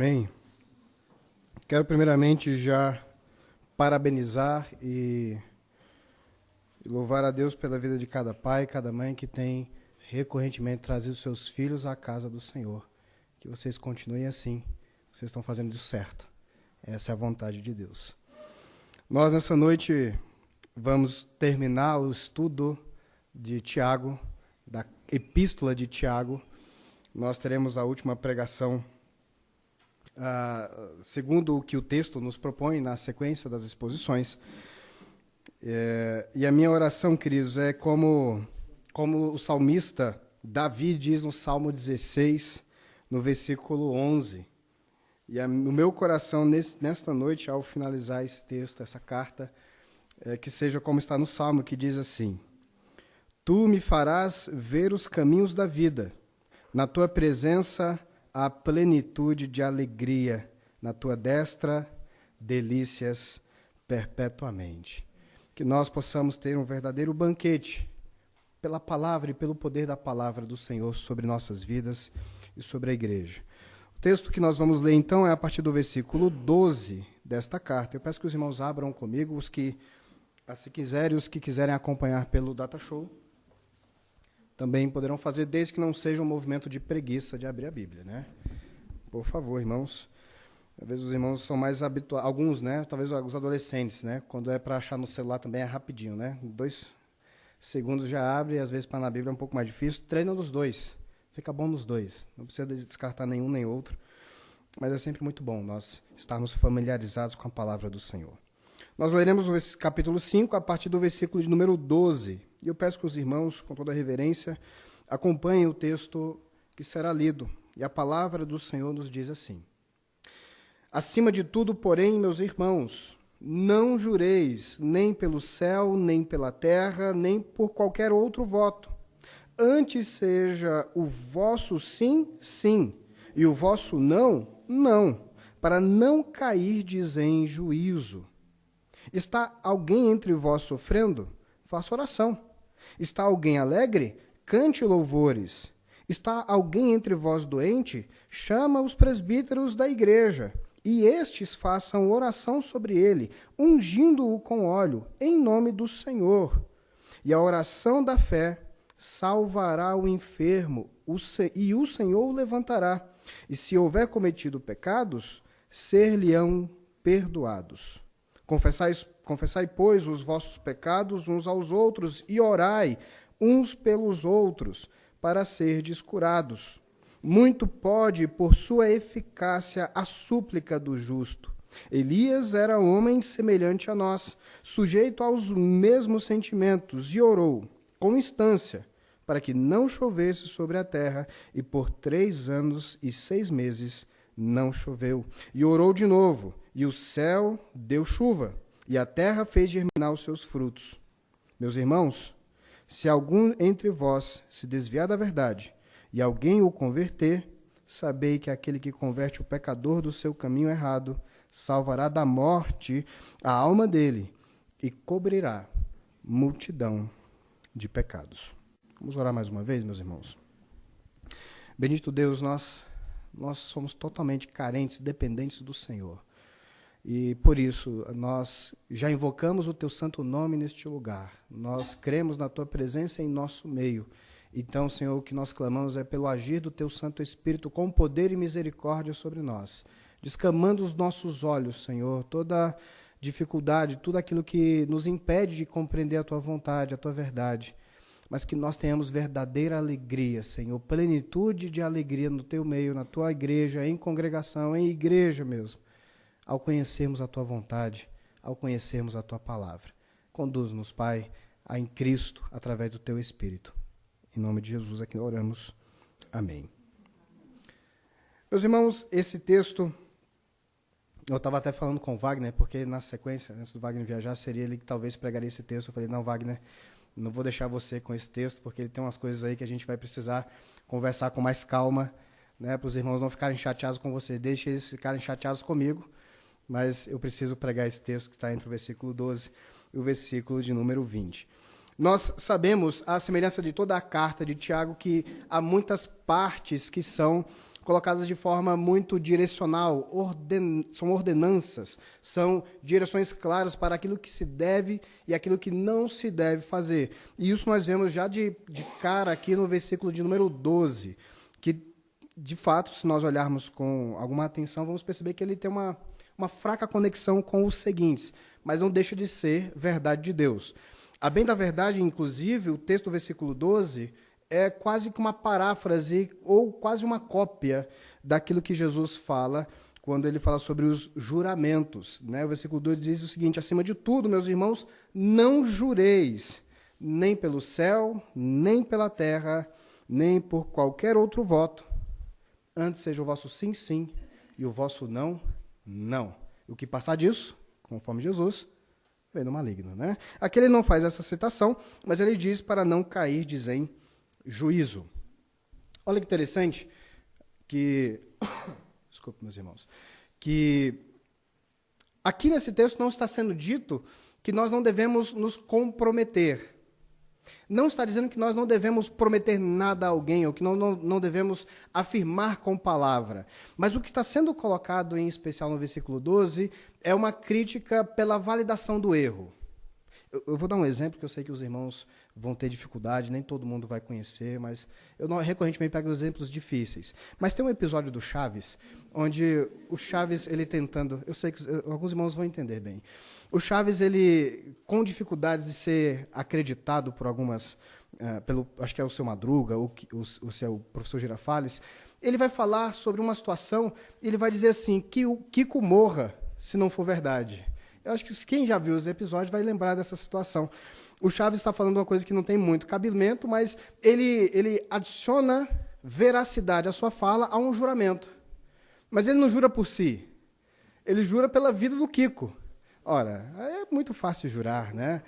Amém? Quero primeiramente já parabenizar e louvar a Deus pela vida de cada pai e cada mãe que tem recorrentemente trazido seus filhos à casa do Senhor. Que vocês continuem assim, vocês estão fazendo isso certo. Essa é a vontade de Deus. Nós, nessa noite, vamos terminar o estudo de Tiago, da Epístola de Tiago. Nós teremos a última pregação segundo o que o texto nos propõe na sequência das exposições. E a minha oração, queridos, é como o salmista Davi diz no Salmo 16, no versículo 11. E no meu coração, nesta noite, ao finalizar esse texto, essa carta, que seja como está no Salmo, que diz assim: Tu me farás ver os caminhos da vida, na tua presença a plenitude de alegria, na tua destra, delícias perpetuamente. Que nós possamos ter um verdadeiro banquete pela palavra e pelo poder da palavra do Senhor sobre nossas vidas e sobre a igreja. O texto que nós vamos ler, então, é a partir do versículo 12 desta carta. Eu peço que os irmãos abram comigo, os que quiserem acompanhar pelo Data Show, também poderão fazer, desde que não seja um movimento de preguiça de abrir a Bíblia, né? Por favor, irmãos. Às vezes os irmãos são mais habituados, alguns, né? Talvez os adolescentes, né? Quando é para achar no celular também é rapidinho, né? 2 segundos já abre, e às vezes para na Bíblia é um pouco mais difícil. Treina nos dois. Fica bom nos dois. Não precisa descartar nenhum nem outro. Mas é sempre muito bom nós estarmos familiarizados com a palavra do Senhor. Nós leremos o capítulo 5 a partir do versículo de número 12. E eu peço que os irmãos, com toda a reverência, acompanhem o texto que será lido. E a palavra do Senhor nos diz assim: Acima de tudo, porém, meus irmãos, não jureis nem pelo céu, nem pela terra, nem por qualquer outro voto. Antes seja o vosso sim, sim, e o vosso não, não, para não cairdes em juízo. Está alguém entre vós sofrendo? Faça oração. Está alguém alegre? Cante louvores. Está alguém entre vós doente? Chama os presbíteros da igreja, e estes façam oração sobre ele, ungindo-o com óleo, em nome do Senhor. E a oração da fé salvará o enfermo, e o Senhor o levantará. E se houver cometido pecados, ser-lhe-ão perdoados. Confessai, pois, os vossos pecados uns aos outros, e orai uns pelos outros, para serdes curados. Muito pode, por sua eficácia, a súplica do justo. Elias era homem semelhante a nós, sujeito aos mesmos sentimentos, e orou, com instância, para que não chovesse sobre a terra, e por 3 anos e 6 meses não choveu. E orou de novo, e o céu deu chuva, e a terra fez germinar os seus frutos. Meus irmãos, se algum entre vós se desviar da verdade, e alguém o converter, sabei que aquele que converte o pecador do seu caminho errado, salvará da morte a alma dele, e cobrirá multidão de pecados. Vamos orar mais uma vez, meus irmãos. Bendito Deus, nós somos totalmente carentes, dependentes do Senhor. E por isso, nós já invocamos o teu santo nome neste lugar. Nós cremos na tua presença em nosso meio. Então, Senhor, o que nós clamamos é pelo agir do teu Santo Espírito com poder e misericórdia sobre nós. Descamando os nossos olhos, Senhor, toda dificuldade, tudo aquilo que nos impede de compreender a tua vontade, a tua verdade. Mas que nós tenhamos verdadeira alegria, Senhor, plenitude de alegria no teu meio, na tua igreja, em congregação, em igreja mesmo, ao conhecermos a tua vontade, ao conhecermos a tua palavra. Conduz-nos, Pai, em Cristo, através do teu Espírito. Em nome de Jesus, aqui oramos. Amém. Meus irmãos, esse texto, eu estava até falando com o Wagner, porque na sequência, antes do Wagner viajar, seria ele que talvez pregaria esse texto. Eu falei, não, Wagner, não vou deixar você com esse texto, porque ele tem umas coisas aí que a gente vai precisar conversar com mais calma, né, para os irmãos não ficarem chateados com você. Deixe eles ficarem chateados comigo, mas eu preciso pregar esse texto que está entre o versículo 12 e o versículo de número 20. Nós sabemos, à semelhança de toda a carta de Tiago, que há muitas partes que são colocadas de forma muito direcional, são ordenanças, são direções claras para aquilo que se deve e aquilo que não se deve fazer. E isso nós vemos já de cara aqui no versículo de número 12, que, de fato, se nós olharmos com alguma atenção, vamos perceber que ele tem uma fraca conexão com os seguintes, mas não deixa de ser verdade de Deus. A bem da verdade, inclusive, o texto do versículo 12 é quase que uma paráfrase ou quase uma cópia daquilo que Jesus fala quando ele fala sobre os juramentos, né? O versículo 2 diz o seguinte: acima de tudo, meus irmãos, não jureis, nem pelo céu, nem pela terra, nem por qualquer outro voto. Antes seja o vosso sim, sim, e o vosso não, não. O que passar disso, conforme Jesus, vem do maligno, né? Aqui ele não faz essa citação, mas ele diz para não cair em juízo. Olha que interessante que... Desculpe, meus irmãos. Que aqui nesse texto não está sendo dito que nós não devemos nos comprometer. Não está dizendo que nós não devemos prometer nada a alguém, ou que não devemos afirmar com palavra. Mas o que está sendo colocado, em especial no versículo 12, é uma crítica pela validação do erro. Eu vou dar um exemplo que eu sei que os irmãos vão ter dificuldade, nem todo mundo vai conhecer, mas eu recorrentemente pego exemplos difíceis. Mas tem um episódio do Chaves, onde o Chaves, ele tentando... Eu sei que alguns irmãos vão entender bem. O Chaves, ele, com dificuldades de ser acreditado por algumas... acho que é o seu Madruga, ou o seu professor Girafales, ele vai falar sobre uma situação, e ele vai dizer assim, que o Kiko morra se não for verdade. Eu acho que quem já viu os episódios vai lembrar dessa situação. O Chaves está falando uma coisa que não tem muito cabimento, mas ele adiciona veracidade à sua fala a um juramento. Mas ele não jura por si. Ele jura pela vida do Kiko. Ora, é muito fácil jurar, né?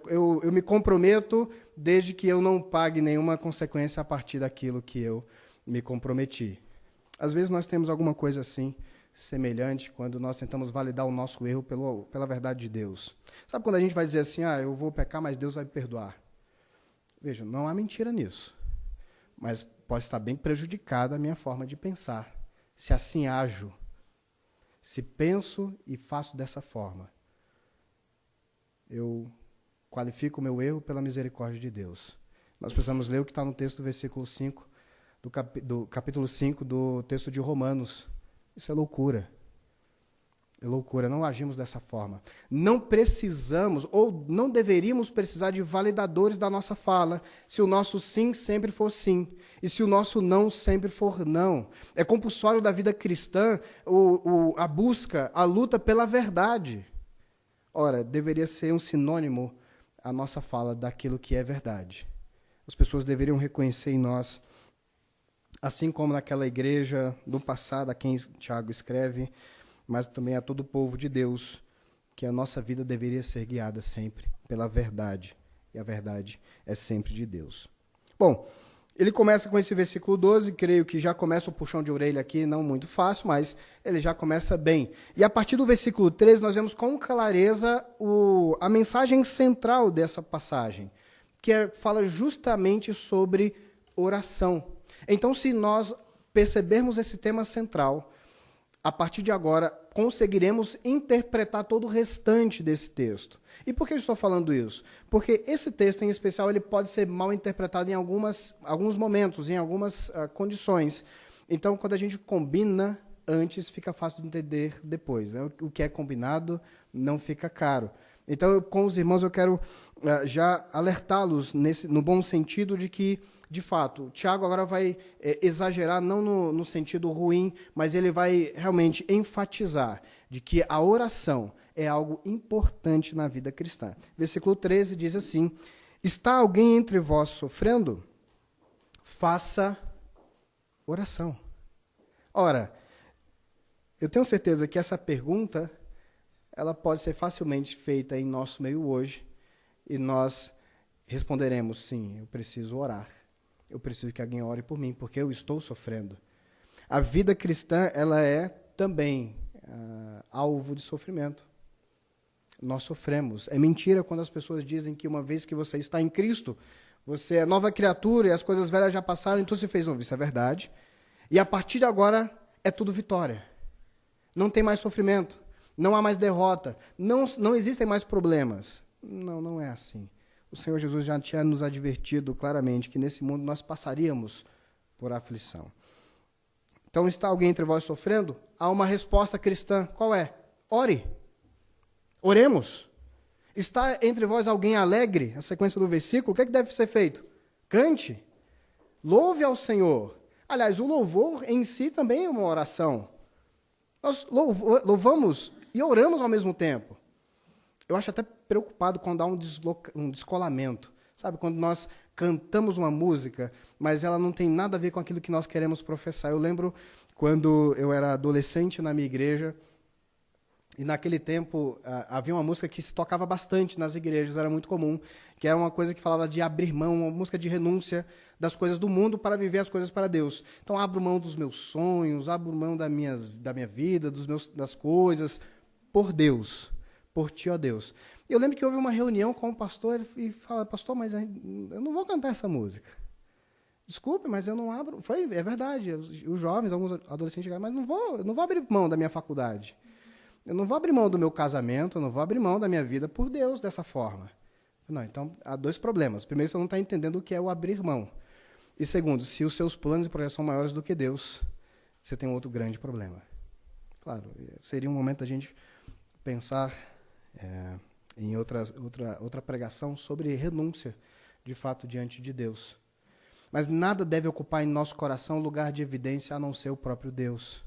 Eu me comprometo desde que eu não pague nenhuma consequência a partir daquilo que eu me comprometi. Às vezes nós temos alguma coisa assim, semelhante, quando nós tentamos validar o nosso erro pela verdade de Deus. Sabe quando a gente vai dizer assim, eu vou pecar, mas Deus vai me perdoar? Veja, não há mentira nisso. Mas pode estar bem prejudicada a minha forma de pensar. Se assim ajo, se penso e faço dessa forma, eu qualifico o meu erro pela misericórdia de Deus. Nós precisamos ler o que está no texto do versículo 5, do capítulo 5 do texto de Romanos. Isso é loucura. É loucura, não agimos dessa forma. Não precisamos, ou não deveríamos precisar de validadores da nossa fala, se o nosso sim sempre for sim, e se o nosso não sempre for não. É compulsório da vida cristã a busca, a luta pela verdade. Ora, deveria ser um sinônimo a nossa fala daquilo que é verdade. As pessoas deveriam reconhecer em nós, assim como naquela igreja do passado, a quem Tiago escreve, mas também a todo o povo de Deus, que a nossa vida deveria ser guiada sempre pela verdade, e a verdade é sempre de Deus. Bom, ele começa com esse versículo 12, creio que já começa o puxão de orelha aqui, não muito fácil, mas ele já começa bem. E a partir do versículo 13, nós vemos com clareza a mensagem central dessa passagem, que fala justamente sobre oração. Então, se nós percebermos esse tema central, a partir de agora, conseguiremos interpretar todo o restante desse texto. E por que eu estou falando isso? Porque esse texto, em especial, ele pode ser mal interpretado em alguns momentos, em algumas condições. Então, quando a gente combina antes, fica fácil de entender depois, né? O que é combinado não fica caro. Então, com os irmãos, eu quero já alertá-los no bom sentido de que, de fato, o Tiago agora vai exagerar, não no sentido ruim, mas ele vai realmente enfatizar de que a oração é algo importante na vida cristã. Versículo 13 diz assim: está alguém entre vós sofrendo? Faça oração. Ora, eu tenho certeza que essa pergunta ela pode ser facilmente feita em nosso meio hoje, e nós responderemos, sim, eu preciso orar. Eu preciso que alguém ore por mim, porque eu estou sofrendo. A vida cristã, ela é também alvo de sofrimento. Nós sofremos. É mentira quando as pessoas dizem que uma vez que você está em Cristo, você é nova criatura e as coisas velhas já passaram, então você fez novo. Isso é verdade. E a partir de agora é tudo vitória. Não tem mais sofrimento, não há mais derrota, não existem mais problemas. Não, não é assim. O Senhor Jesus já tinha nos advertido claramente que nesse mundo nós passaríamos por aflição. Então, está alguém entre vós sofrendo? Há uma resposta cristã. Qual é? Ore. Oremos. Está entre vós alguém alegre? A sequência do versículo, o que é que deve ser feito? Cante. Louve ao Senhor. Aliás, o louvor em si também é uma oração. Nós louvamos e oramos ao mesmo tempo. Eu acho até preocupado quando há um descolamento. Sabe, quando nós cantamos uma música, mas ela não tem nada a ver com aquilo que nós queremos professar. Eu lembro quando eu era adolescente na minha igreja, e naquele tempo havia uma música que se tocava bastante nas igrejas, era muito comum, que era uma coisa que falava de abrir mão, uma música de renúncia das coisas do mundo para viver as coisas para Deus. Então, abro mão dos meus sonhos, abro mão da minha vida, das coisas, por Deus, por Ti, ó Deus. E eu lembro que houve uma reunião com o pastor e fala, pastor, mas eu não vou cantar essa música. Desculpe, mas eu não abro. É verdade, os jovens, alguns adolescentes chegaram, mas não vou abrir mão da minha faculdade. Eu não vou abrir mão do meu casamento, eu não vou abrir mão da minha vida por Deus dessa forma. Não, então, há dois problemas. Primeiro, você não está entendendo o que é o abrir mão. E segundo, se os seus planos e projetos são maiores do que Deus, você tem um outro grande problema. Claro, seria um momento da gente pensar em outra pregação sobre renúncia, de fato, diante de Deus. Mas nada deve ocupar em nosso coração lugar de evidência a não ser o próprio Deus.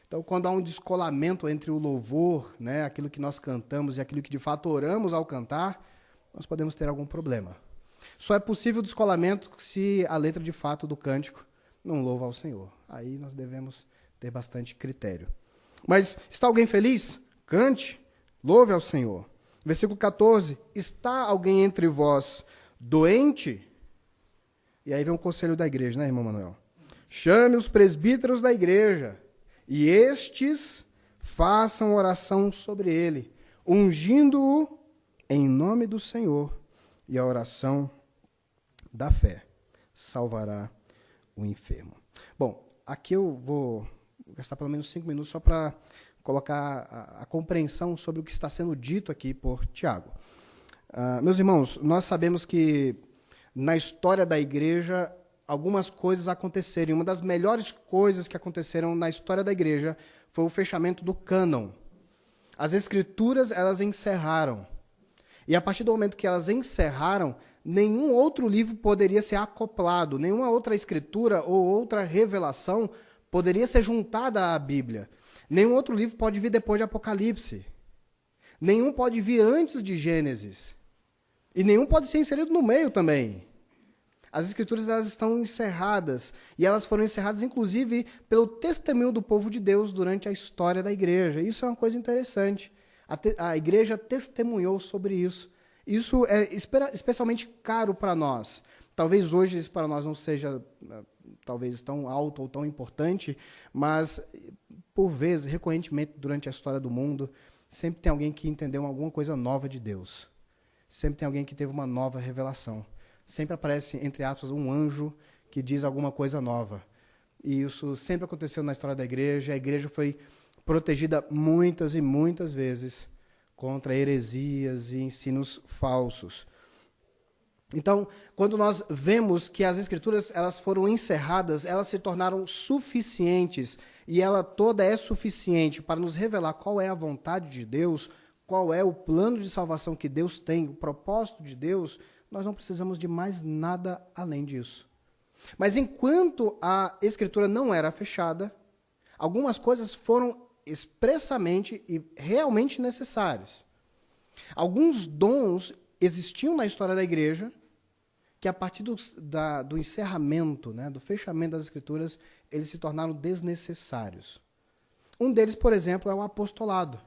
Então, quando há um descolamento entre o louvor, né, aquilo que nós cantamos e aquilo que de fato oramos ao cantar, nós podemos ter algum problema. Só é possível o descolamento se a letra de fato do cântico não louva ao Senhor. Aí nós devemos ter bastante critério. Mas está alguém feliz? Cante, louve ao Senhor. Versículo 14, está alguém entre vós doente? E aí vem um conselho da igreja, né, irmão Manuel? Chame os presbíteros da igreja, e estes façam oração sobre ele, ungindo-o em nome do Senhor, e a oração da fé salvará o enfermo. Bom, aqui eu vou gastar pelo menos 5 minutos só para colocar a compreensão sobre o que está sendo dito aqui por Tiago. Meus irmãos, nós sabemos que na história da igreja algumas coisas aconteceram. Uma das melhores coisas que aconteceram na história da igreja foi o fechamento do cânon. As escrituras, elas encerraram. E a partir do momento que elas encerraram, nenhum outro livro poderia ser acoplado, nenhuma outra escritura ou outra revelação poderia ser juntada à Bíblia. Nenhum outro livro pode vir depois de Apocalipse. Nenhum pode vir antes de Gênesis. E nenhum pode ser inserido no meio também. As escrituras, elas estão encerradas, e elas foram encerradas, inclusive, pelo testemunho do povo de Deus durante a história da igreja. Isso é uma coisa interessante. A igreja testemunhou sobre isso. Isso é especialmente caro para nós. Talvez hoje isso para nós não seja talvez tão alto ou tão importante, mas, por vezes, recorrentemente, durante a história do mundo, sempre tem alguém que entendeu alguma coisa nova de Deus. Sempre tem alguém que teve uma nova revelação. Sempre aparece, entre aspas, um anjo que diz alguma coisa nova. E isso sempre aconteceu na história da igreja. A igreja foi protegida muitas e muitas vezes contra heresias e ensinos falsos. Então, quando nós vemos que as escrituras elas foram encerradas, elas se tornaram suficientes, e ela toda é suficiente para nos revelar qual é a vontade de Deus, qual é o plano de salvação que Deus tem, o propósito de Deus, nós não precisamos de mais nada além disso. Mas enquanto a Escritura não era fechada, algumas coisas foram expressamente e realmente necessárias. Alguns dons existiam na história da igreja que, a partir do encerramento, né, do fechamento das Escrituras, eles se tornaram desnecessários. Um deles, por exemplo, é o apostolado.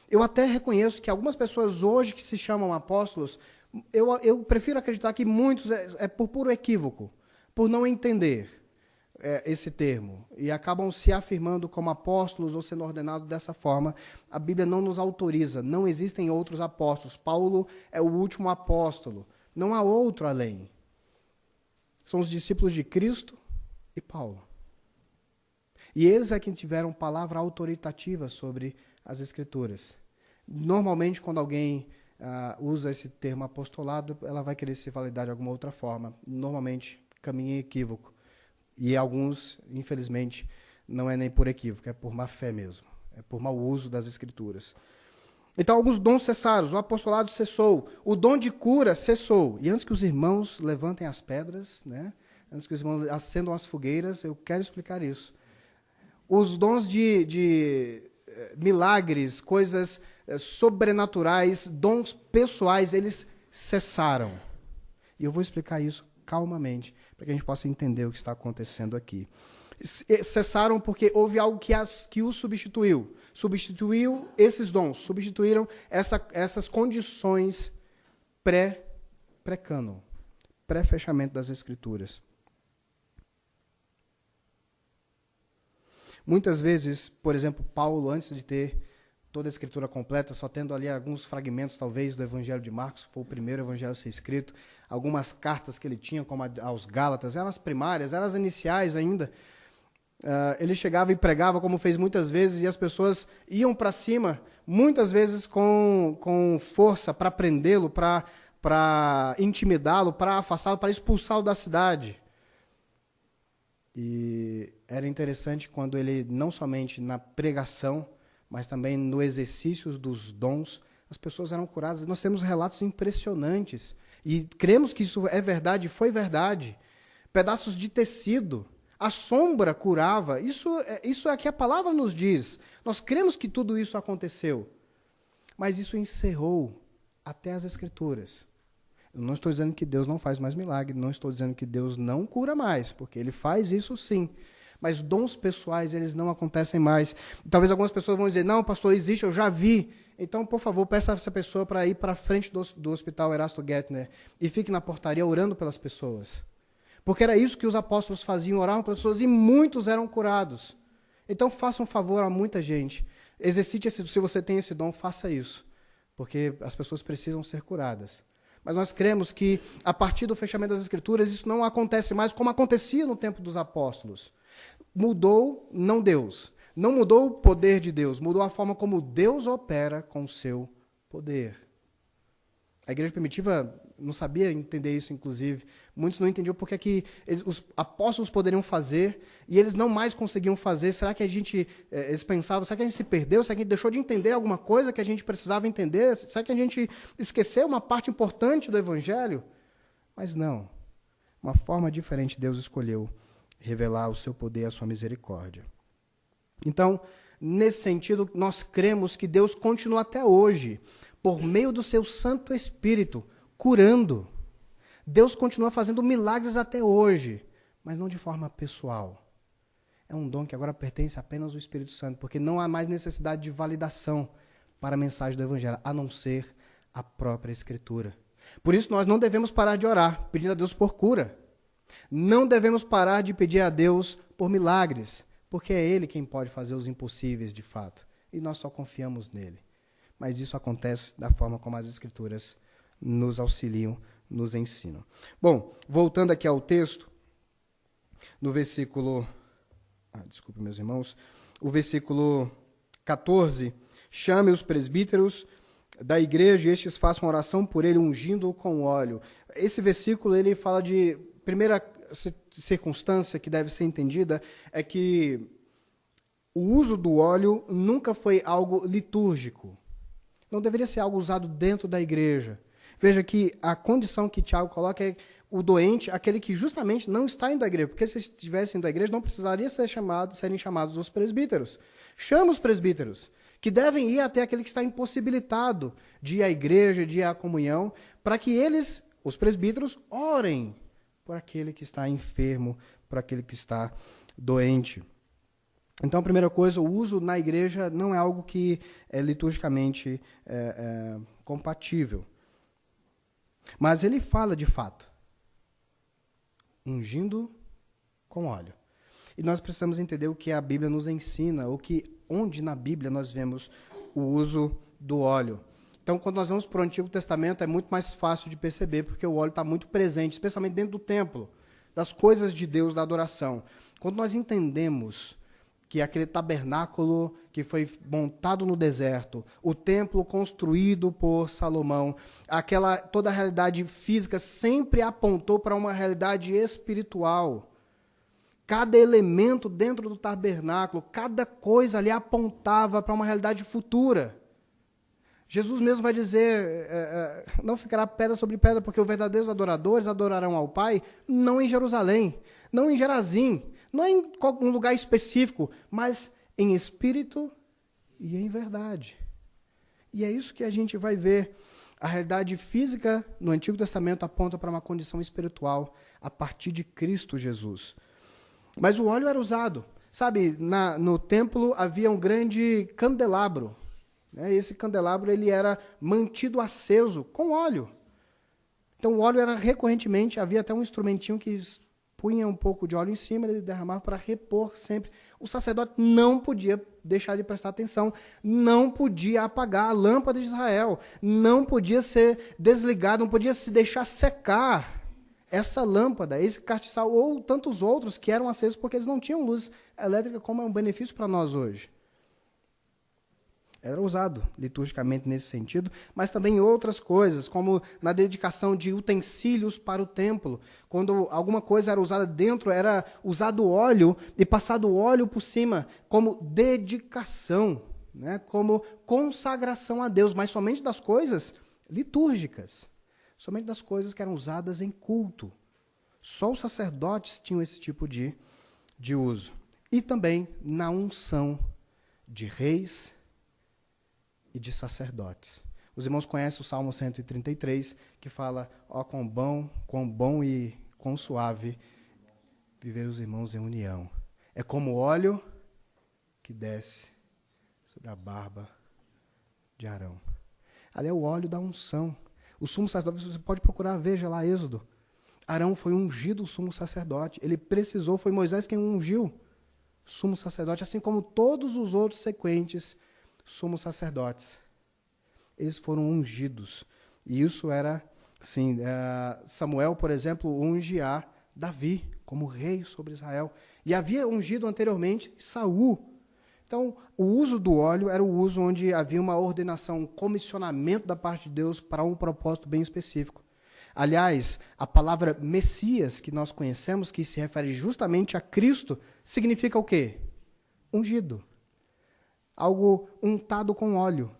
Eu até reconheço que algumas pessoas hoje que se chamam apóstolos, eu prefiro acreditar que muitos é por puro equívoco, por não entender esse termo, e acabam se afirmando como apóstolos ou sendo ordenados dessa forma. A Bíblia não nos autoriza, não existem outros apóstolos. Paulo é o último apóstolo, não há outro além. São os discípulos de Cristo e Paulo. E eles é que tiveram palavra autoritativa sobre as Escrituras. Normalmente, quando alguém usa esse termo apostolado, ela vai querer se validar de alguma outra forma. Normalmente, caminha em equívoco. E alguns, infelizmente, não é nem por equívoco, é por má fé mesmo. É por mau uso das Escrituras. Então, alguns dons cessaram, o apostolado cessou, o dom de cura cessou. E antes que os irmãos levantem as pedras, né, antes que os irmãos acendam as fogueiras, eu quero explicar isso. Os dons de milagres, coisas sobrenaturais, dons pessoais, eles cessaram. E eu vou explicar isso calmamente, para que a gente possa entender o que está acontecendo aqui. Cessaram porque houve algo que os substituiu. Substituiu esses dons, substituíram essas condições pré-cânon, pré-fechamento das Escrituras. Muitas vezes, por exemplo, Paulo, antes de ter toda a Escritura completa, só tendo ali alguns fragmentos, talvez, do Evangelho de Marcos, que foi o primeiro evangelho a ser escrito, algumas cartas que ele tinha, como aos Gálatas, eram as primárias, eram as iniciais ainda. Ele chegava e pregava, como fez muitas vezes, e as pessoas iam para cima, muitas vezes com força, para prendê-lo, para intimidá-lo, para afastá-lo, para expulsá-lo da cidade. E era interessante quando ele, não somente na pregação, mas também no exercício dos dons, as pessoas eram curadas. Nós temos relatos impressionantes, e cremos que isso é verdade, foi verdade. Pedaços de tecido, a sombra curava, isso é que a palavra nos diz. Nós cremos que tudo isso aconteceu, mas isso encerrou até as Escrituras. Eu não estou dizendo que Deus não faz mais milagre, não estou dizendo que Deus não cura mais, porque Ele faz isso sim. Mas dons pessoais, eles não acontecem mais. Talvez algumas pessoas vão dizer, não, pastor, existe, eu já vi. Então, por favor, peça a essa pessoa para ir para a frente do Hospital Erasto Gettner e fique na portaria orando pelas pessoas. Porque era isso que os apóstolos faziam, oravam pelas pessoas e muitos eram curados. Então, faça um favor a muita gente. Exercite se você tem esse dom, faça isso. Porque as pessoas precisam ser curadas. Mas nós cremos que, a partir do fechamento das Escrituras, isso não acontece mais como acontecia no tempo dos apóstolos. Mudou, não Deus. Não mudou o poder de Deus, mudou a forma como Deus opera com o seu poder. A igreja primitiva não sabia entender isso, inclusive. Muitos não entendiam porque que os apóstolos poderiam fazer e eles não mais conseguiam fazer. Será que eles pensavam, será que a gente se perdeu? Será que a gente deixou de entender alguma coisa que a gente precisava entender? Será que a gente esqueceu uma parte importante do Evangelho? Mas não. Uma forma diferente Deus escolheu revelar o seu poder e a sua misericórdia. Então, nesse sentido, nós cremos que Deus continua até hoje, por meio do seu Santo Espírito, curando. Deus continua fazendo milagres até hoje, mas não de forma pessoal. É um dom que agora pertence apenas ao Espírito Santo, porque não há mais necessidade de validação para a mensagem do Evangelho, a não ser a própria Escritura. Por isso, nós não devemos parar de orar, pedindo a Deus por cura. Não devemos parar de pedir a Deus por milagres, porque é Ele quem pode fazer os impossíveis de fato, e nós só confiamos nele. Mas isso acontece da forma como as Escrituras nos auxiliam, nos ensinam. Bom, voltando aqui ao texto, no versículo... desculpe, meus irmãos. O versículo 14. Chame os presbíteros da igreja e estes façam oração por ele, ungindo-o com óleo. Esse versículo ele fala de... Primeira circunstância que deve ser entendida é que o uso do óleo nunca foi algo litúrgico. Não deveria ser algo usado dentro da igreja. Veja que a condição que Tiago coloca é o doente, aquele que justamente não está indo à igreja, porque se estivesse indo à igreja, não precisaria serem chamados os presbíteros. Chama os presbíteros, que devem ir até aquele que está impossibilitado de ir à igreja, de ir à comunhão, para que eles, os presbíteros, orem por aquele que está enfermo, por aquele que está doente. Então, a primeira coisa, o uso na igreja não é algo que é liturgicamente compatível. Mas ele fala de fato, ungindo com óleo. E nós precisamos entender o que a Bíblia nos ensina, onde na Bíblia nós vemos o uso do óleo. Então, quando nós vamos para o Antigo Testamento, é muito mais fácil de perceber, porque o óleo está muito presente, especialmente dentro do templo, das coisas de Deus, da adoração. Quando nós entendemos que é aquele tabernáculo que foi montado no deserto, o templo construído por Salomão, toda a realidade física sempre apontou para uma realidade espiritual. Cada elemento dentro do tabernáculo, cada coisa ali apontava para uma realidade futura. Jesus mesmo vai dizer, não ficará pedra sobre pedra, porque os verdadeiros adoradores adorarão ao Pai, não em Jerusalém, não em Gerazim, não em um lugar específico, mas em espírito e em verdade. E é isso que a gente vai ver. A realidade física no Antigo Testamento aponta para uma condição espiritual a partir de Cristo Jesus. Mas o óleo era usado. Sabe, no templo havia um grande candelabro. Esse candelabro ele era mantido aceso com óleo. Então o óleo era recorrentemente, havia até um instrumentinho que punha um pouco de óleo em cima, ele derramava para repor sempre. O sacerdote não podia deixar de prestar atenção, não podia apagar a lâmpada de Israel, não podia ser desligado, não podia se deixar secar essa lâmpada, esse castiçal, ou tantos outros que eram acesos porque eles não tinham luz elétrica, como é um benefício para nós hoje. Era usado liturgicamente nesse sentido, mas também em outras coisas, como na dedicação de utensílios para o templo. Quando alguma coisa era usada dentro, era usado óleo e passado óleo por cima, como dedicação, como consagração a Deus, mas somente das coisas litúrgicas, somente das coisas que eram usadas em culto. Só os sacerdotes tinham esse tipo de uso. E também na unção de reis e de sacerdotes. Os irmãos conhecem o Salmo 133, que fala, quão bom e quão suave viver os irmãos em união. É como óleo que desce sobre a barba de Arão. Ali é o óleo da unção. O sumo sacerdote, você pode procurar, veja lá, Êxodo. Arão foi ungido o sumo sacerdote. Ele precisou, foi Moisés quem ungiu o sumo sacerdote, assim como todos os outros sequentes sumos sacerdotes. Eles foram ungidos. E isso era, assim, Samuel, por exemplo, unge a Davi como rei sobre Israel. E havia ungido anteriormente Saul. Então, o uso do óleo era o uso onde havia uma ordenação, um comissionamento da parte de Deus para um propósito bem específico. Aliás, a palavra Messias, que nós conhecemos, que se refere justamente a Cristo, significa o quê? Ungido. Algo untado com óleo.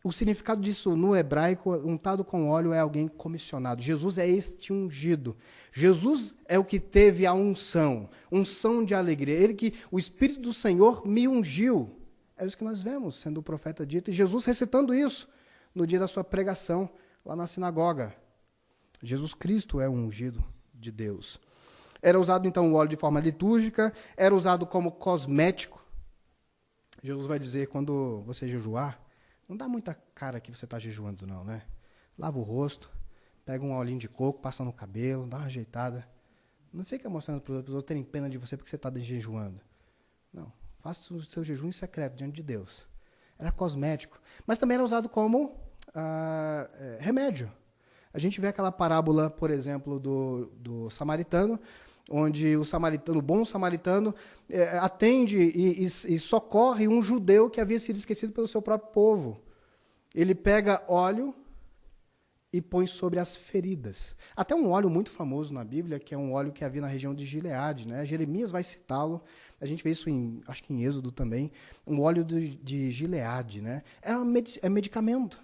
O significado disso no hebraico, untado com óleo, é alguém comissionado. Jesus é este ungido. Jesus é o que teve a unção de alegria. Ele que o Espírito do Senhor me ungiu. É isso que nós vemos, sendo o profeta dito. E Jesus recitando isso no dia da sua pregação, lá na sinagoga. Jesus Cristo é o ungido de Deus. Era usado, então, o óleo de forma litúrgica, era usado como cosmético. Jesus vai dizer, quando você jejuar, não dá muita cara que você está jejuando, não, né? Lava o rosto, pega um olhinho de coco, passa no cabelo, dá uma ajeitada. Não fica mostrando para os outros terem pena de você porque você está jejuando. Não, faça o seu jejum em secreto diante de Deus. Era cosmético. Mas também era usado como remédio. A gente vê aquela parábola, por exemplo, do samaritano, onde o bom samaritano atende e socorre um judeu que havia sido esquecido pelo seu próprio povo. Ele pega óleo e põe sobre as feridas. Até um óleo muito famoso na Bíblia, que é um óleo que havia na região de Gileade, né? Jeremias vai citá-lo, a gente vê isso acho que em Êxodo também, um óleo de Gileade, né? Era medicamento,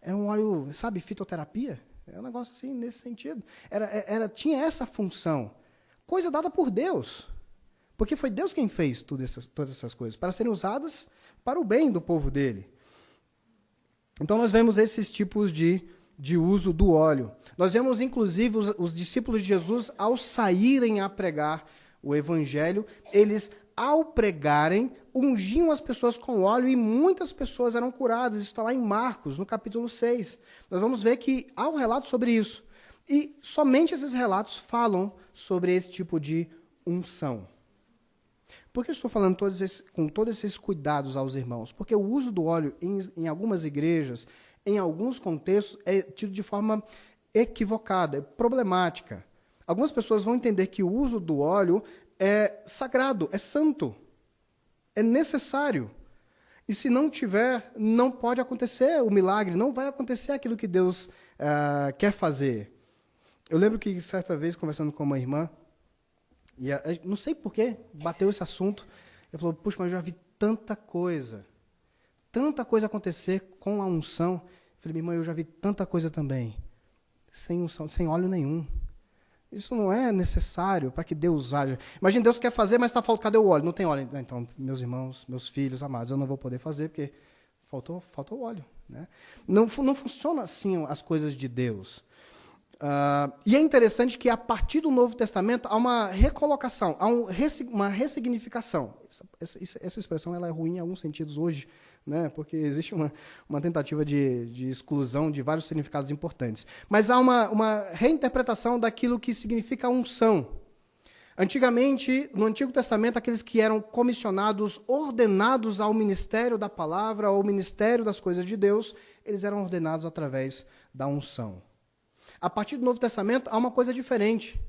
era um óleo, sabe, fitoterapia, é um negócio assim nesse sentido. Tinha essa função. Coisa dada por Deus. Porque foi Deus quem fez todas essas coisas, para serem usadas para o bem do povo dele. Então nós vemos esses tipos de uso do óleo. Nós vemos, inclusive, os discípulos de Jesus, ao saírem a pregar o evangelho, eles, ao pregarem, ungiam as pessoas com óleo e muitas pessoas eram curadas. Isso está lá em Marcos, no capítulo 6. Nós vamos ver que há um relato sobre isso. E somente esses relatos falam sobre esse tipo de unção. Por que eu estou falando com todos esses cuidados aos irmãos? Porque o uso do óleo em algumas igrejas, em alguns contextos, é tido de forma equivocada, é problemática. Algumas pessoas vão entender que o uso do óleo é sagrado, é santo. É necessário. E se não tiver, não pode acontecer o milagre, não vai acontecer aquilo que Deus quer fazer. Eu lembro que certa vez, conversando com uma irmã, e não sei por que bateu esse assunto, eu falou, puxa, mas eu já vi tanta coisa acontecer com a unção. Eu falei, minha irmã, eu já vi tanta coisa também, sem unção, sem óleo nenhum. Isso não é necessário para que Deus haja. Imagina, Deus quer fazer, mas está faltando, cadê o óleo? Não tem óleo. Então, meus irmãos, meus filhos amados, eu não vou poder fazer porque faltou óleo. Né? Não funciona assim as coisas de Deus. E é interessante que a partir do Novo Testamento há uma recolocação, há uma ressignificação. Essa expressão ela é ruim em alguns sentidos hoje, né? Porque existe uma tentativa de exclusão de vários significados importantes. Mas há uma reinterpretação daquilo que significa unção. Antigamente, no Antigo Testamento, aqueles que eram comissionados, ordenados ao ministério da palavra, ao ministério das coisas de Deus, eles eram ordenados através da unção. A partir do Novo Testamento, há uma coisa diferente.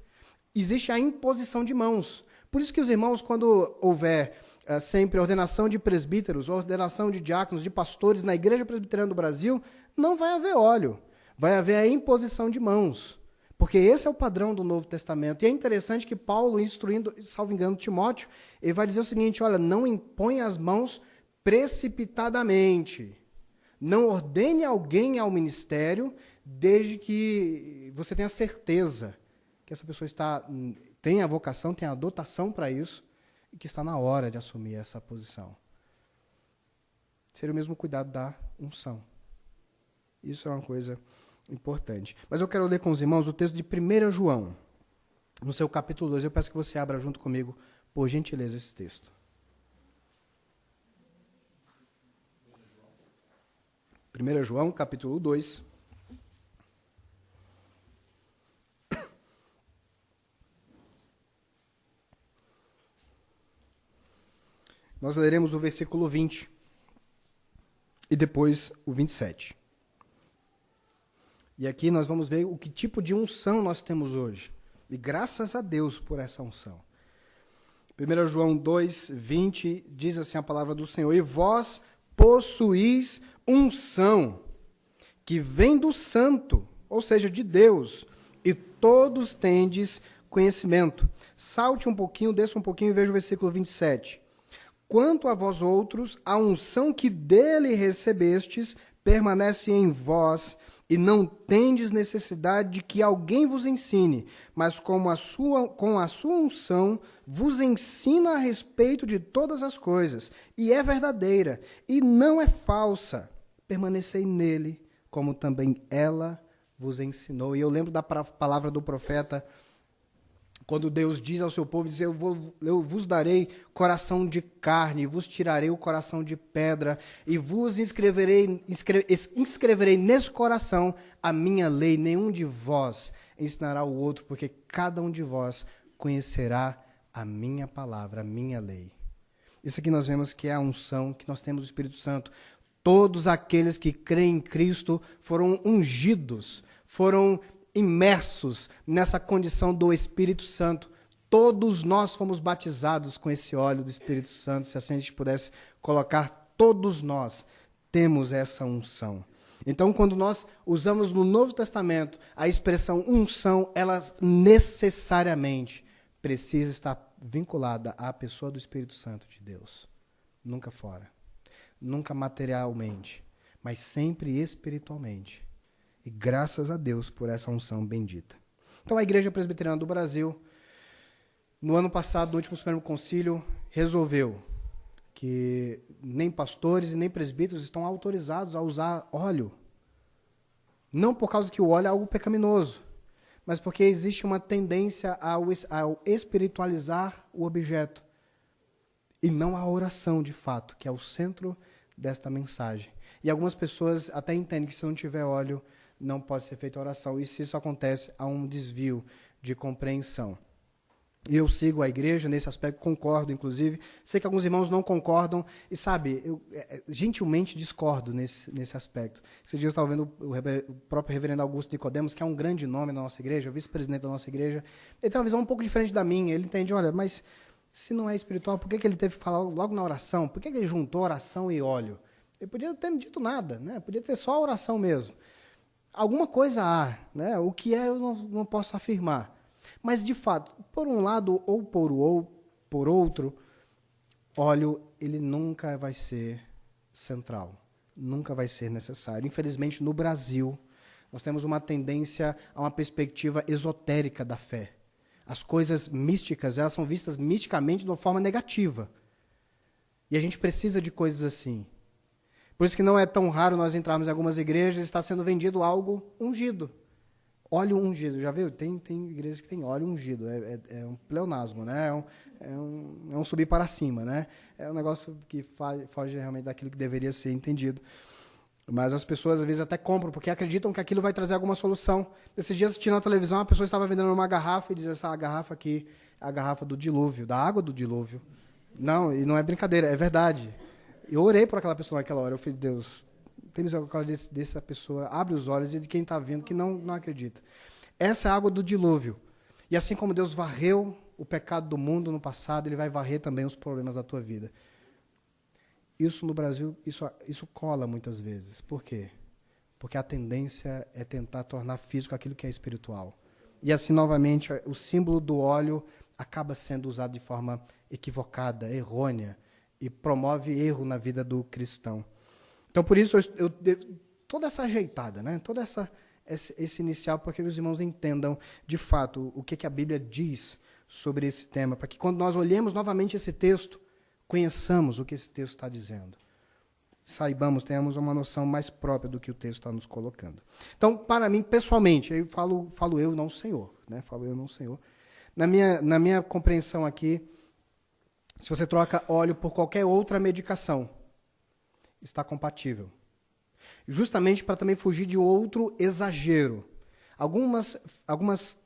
Existe a imposição de mãos. Por isso que os irmãos, quando houver sempre ordenação de presbíteros, ordenação de diáconos, de pastores na Igreja Presbiteriana do Brasil, não vai haver óleo. Vai haver a imposição de mãos. Porque esse é o padrão do Novo Testamento. E é interessante que Paulo, instruindo, salvo engano, Timóteo, ele vai dizer o seguinte, olha, não imponha as mãos precipitadamente. Não ordene alguém ao ministério, desde que você tenha certeza que essa pessoa tem a vocação, tem a dotação para isso, e que está na hora de assumir essa posição. Seria o mesmo cuidado da unção. Isso é uma coisa importante. Mas eu quero ler com os irmãos o texto de 1 João, no seu capítulo 2. Eu peço que você abra junto comigo, por gentileza, esse texto. 1 João, capítulo 2. Nós leremos o versículo 20 e depois o 27. E aqui nós vamos ver o que tipo de unção nós temos hoje. E graças a Deus por essa unção. 1 João 2, 20, diz assim a palavra do Senhor, e vós possuís unção, que vem do santo, ou seja, de Deus, e todos tendes conhecimento. Salte um pouquinho, desça um pouquinho e veja o versículo 27. Quanto a vós outros, a unção que dele recebestes permanece em vós, e não tendes necessidade de que alguém vos ensine, mas com a sua unção vos ensina a respeito de todas as coisas, e é verdadeira, e não é falsa. Permanecei nele, como também ela vos ensinou. E eu lembro da palavra do profeta, quando Deus diz ao seu povo, diz, eu vos darei coração de carne, vos tirarei o coração de pedra, e vos inscreverei nesse coração a minha lei. Nenhum de vós ensinará o outro, porque cada um de vós conhecerá a minha palavra, a minha lei. Isso aqui nós vemos que é a unção que nós temos do Espírito Santo. Todos aqueles que creem em Cristo foram ungidos, foram imersos nessa condição do Espírito Santo. Todos nós fomos batizados com esse óleo do Espírito Santo. Se assim a gente pudesse colocar, todos nós temos essa unção. Então, quando nós usamos no Novo Testamento a expressão unção, ela necessariamente precisa estar vinculada à pessoa do Espírito Santo de Deus. Nunca fora. Nunca materialmente, mas sempre espiritualmente. E graças a Deus por essa unção bendita. Então, a Igreja Presbiteriana do Brasil, no ano passado, no último Supremo Concílio, resolveu que nem pastores e nem presbíteros estão autorizados a usar óleo. Não por causa que o óleo é algo pecaminoso, mas porque existe uma tendência ao espiritualizar o objeto. E não a oração, de fato, que é o centro desta mensagem. E algumas pessoas até entendem que se não tiver óleo, não pode ser feita oração. E se isso acontece, há um desvio de compreensão. E eu sigo a igreja nesse aspecto, concordo, inclusive. Sei que alguns irmãos não concordam. E, sabe, eu gentilmente discordo nesse aspecto. Esse dia eu estava vendo o próprio reverendo Augusto Nicodemos, que é um grande nome na nossa igreja, vice-presidente da nossa igreja. Ele tem uma visão um pouco diferente da minha. Ele entende, olha, mas Se não é espiritual, por que ele teve que falar logo na oração? Por que ele juntou oração e óleo? Ele podia não ter dito nada, né? Podia ter só a oração mesmo. Alguma coisa há, né? O que é eu não posso afirmar. Mas, de fato, por um lado ou por outro, óleo ele nunca vai ser central, nunca vai ser necessário. Infelizmente, no Brasil, nós temos uma tendência a uma perspectiva esotérica da fé. As coisas místicas, elas são vistas misticamente de uma forma negativa. E a gente precisa de coisas assim. Por isso que não é tão raro nós entrarmos em algumas igrejas e está sendo vendido algo ungido. Óleo ungido, já viu? Tem igrejas que tem óleo ungido. É um pleonasmo, né? É um subir para cima, né? É um negócio que foge realmente daquilo que deveria ser entendido. Mas as pessoas, às vezes, até compram, porque acreditam que aquilo vai trazer alguma solução. Esses dias, assistindo na televisão, a pessoa estava vendendo uma garrafa e dizia, essa garrafa aqui é a garrafa do dilúvio, da água do dilúvio. Não, e não é brincadeira, é verdade. Eu orei por aquela pessoa naquela hora. Eu falei, Deus, tem misericórdia dessa pessoa, abre os olhos e de quem está vendo que não acredita. Essa é a água do dilúvio. E assim como Deus varreu o pecado do mundo no passado, Ele vai varrer também os problemas da tua vida. Isso no Brasil, isso cola muitas vezes. Por quê? Porque a tendência é tentar tornar físico aquilo que é espiritual. E assim, novamente, o símbolo do óleo acaba sendo usado de forma equivocada, errônea, e promove erro na vida do cristão. Então, por isso, eu toda essa ajeitada, né? Todo esse inicial, para que os irmãos entendam, de fato, o que a Bíblia diz sobre esse tema, para que quando nós olhemos novamente esse texto, conheçamos o que esse texto está dizendo. Saibamos, tenhamos uma noção mais própria do que o texto está nos colocando. Então, para mim, pessoalmente, eu falo eu, não o Senhor. Né? Falo eu, não o Senhor. Na minha compreensão aqui, se você troca óleo por qualquer outra medicação, está compatível. Justamente para também fugir de outro exagero. Algumas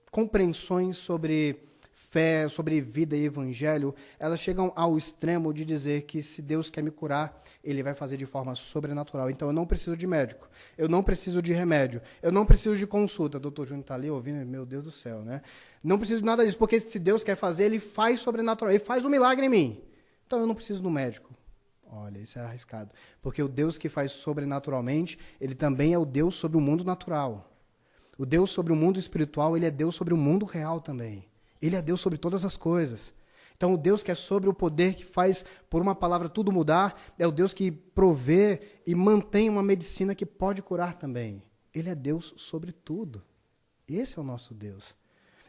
compreensões sobre fé, sobre vida e evangelho, elas chegam ao extremo de dizer que se Deus quer me curar, Ele vai fazer de forma sobrenatural. Então eu não preciso de médico, eu não preciso de remédio, eu não preciso de consulta. Doutor Júnior está ali ouvindo, meu Deus do céu, né? Não preciso de nada disso, porque se Deus quer fazer, Ele faz sobrenatural, Ele faz um milagre em mim. Então eu não preciso do médico. Olha, isso é arriscado. Porque o Deus que faz sobrenaturalmente, Ele também é o Deus sobre o mundo natural. O Deus sobre o mundo espiritual, Ele é Deus sobre o mundo real também. Ele é Deus sobre todas as coisas. Então, o Deus que é sobre o poder, que faz, por uma palavra, tudo mudar, é o Deus que provê e mantém uma medicina que pode curar também. Ele é Deus sobre tudo. Esse é o nosso Deus.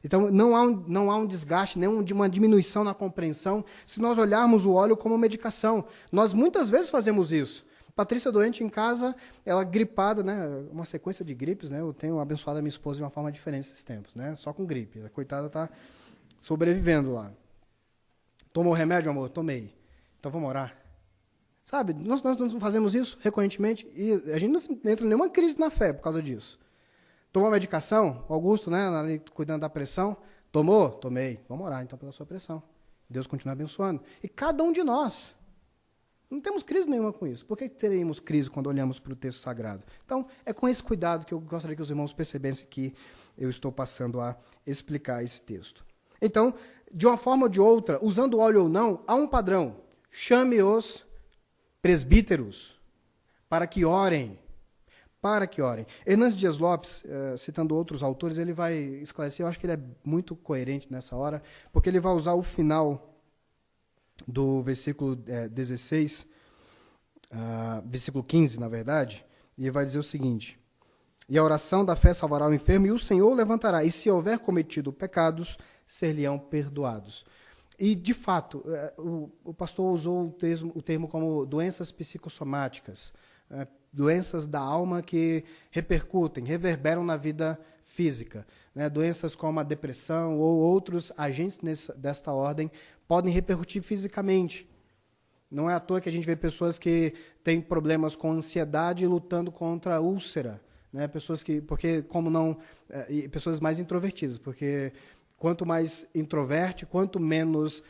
Então, não há um desgaste, nem uma diminuição na compreensão, se nós olharmos o óleo como medicação. Nós, muitas vezes, fazemos isso. Patrícia doente em casa, ela gripada, né? Uma sequência de gripes, né? Eu tenho abençoado a minha esposa de uma forma diferente esses tempos, né? Só com gripe. A coitada está sobrevivendo lá. Tomou remédio, amor? Tomei. Então vamos orar. Sabe, nós fazemos isso recorrentemente e a gente não entra em nenhuma crise na fé por causa disso. Tomou medicação? Augusto, né? Ali cuidando da pressão. Tomou? Tomei. Vamos orar então pela sua pressão. Deus continua abençoando. E cada um de nós. Não temos crise nenhuma com isso. Por que teremos crise quando olhamos para o texto sagrado? Então, é com esse cuidado que eu gostaria que os irmãos percebessem que eu estou passando a explicar esse texto. Então, de uma forma ou de outra, usando óleo ou não, há um padrão. Chame os presbíteros para que orem. Para que orem. Hernandes Dias Lopes, citando outros autores, ele vai esclarecer, eu acho que ele é muito coerente nessa hora, porque ele vai usar o final do versículo 16, versículo 15, na verdade, e vai dizer o seguinte: e a oração da fé salvará o enfermo, e o Senhor o levantará, e se houver cometido pecados, ser-lhe-ão perdoados. E, de fato, o pastor usou o termo como doenças psicossomáticas, doenças da alma que repercutem, reverberam na vida física. Né? Doenças como a depressão ou outros agentes desta ordem podem repercutir fisicamente. Não é à toa que a gente vê pessoas que têm problemas com ansiedade lutando contra a úlcera. Né? Pessoas mais introvertidas, porque quanto mais introverte, quanto menos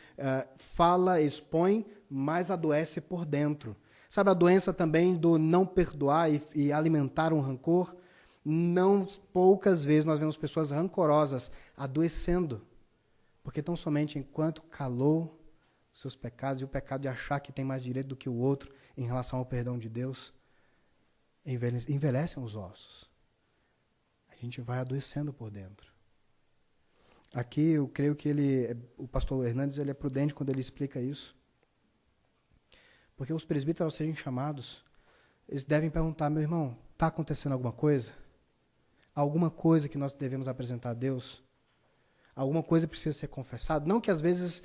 fala, expõe, mais adoece por dentro. Sabe a doença também do não perdoar e alimentar um rancor? Não poucas vezes nós vemos pessoas rancorosas adoecendo, Porque tão somente enquanto calou os seus pecados, e o pecado de achar que tem mais direito do que o outro em relação ao perdão de Deus, envelhecem os ossos. A gente vai adoecendo por dentro. Aqui eu creio que o pastor Hernandes ele é prudente quando ele explica isso. Porque os presbíteros, ao serem chamados, eles devem perguntar: meu irmão, está acontecendo alguma coisa? Alguma coisa que nós devemos apresentar a Deus? Alguma coisa precisa ser confessada? Não que às vezes,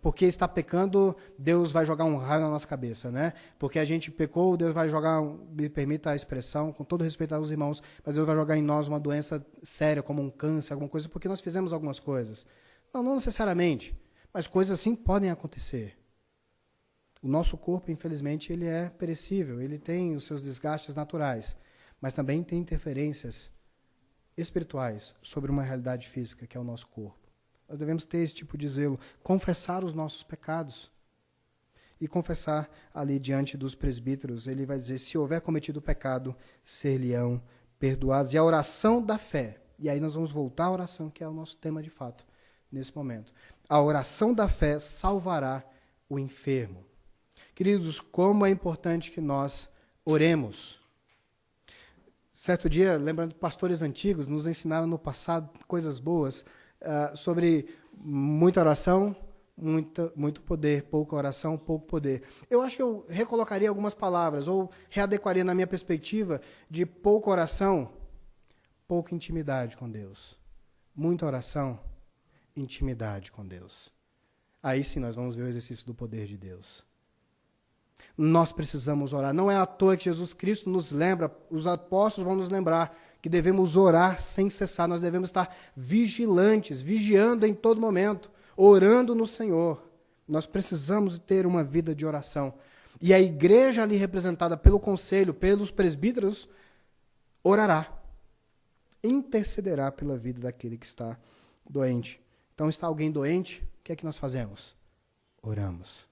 porque está pecando, Deus vai jogar um raio na nossa cabeça, né? Porque a gente pecou, Deus vai jogar, me permita a expressão, com todo respeito aos irmãos, mas Deus vai jogar em nós uma doença séria, como um câncer, alguma coisa, porque nós fizemos algumas coisas. Não necessariamente, mas coisas assim podem acontecer. O nosso corpo, infelizmente, ele é perecível, ele tem os seus desgastes naturais, mas também tem interferências espirituais sobre uma realidade física, que é o nosso corpo. Nós devemos ter esse tipo de zelo, confessar os nossos pecados. E confessar ali diante dos presbíteros, ele vai dizer: se houver cometido pecado, ser-lhe-ão perdoados. E a oração da fé, e aí nós vamos voltar à oração, que é o nosso tema de fato, nesse momento. A oração da fé salvará o enfermo. Queridos, como é importante que nós oremos. Certo dia, lembrando, pastores antigos nos ensinaram no passado coisas boas sobre muita oração, muito poder, pouca oração, pouco poder. Eu acho que eu recolocaria algumas palavras, ou readequaria na minha perspectiva de pouca oração, pouca intimidade com Deus. Muita oração, intimidade com Deus. Aí sim nós vamos ver o exercício do poder de Deus. Nós precisamos orar. Não é à toa que Jesus Cristo nos lembra, os apóstolos vão nos lembrar que devemos orar sem cessar. Nós devemos estar vigilantes, vigiando em todo momento, orando no Senhor. Nós precisamos ter uma vida de oração. E a igreja ali representada pelo conselho, pelos presbíteros, orará, intercederá pela vida daquele que está doente. Então, está alguém doente, o que é que nós fazemos? Oramos.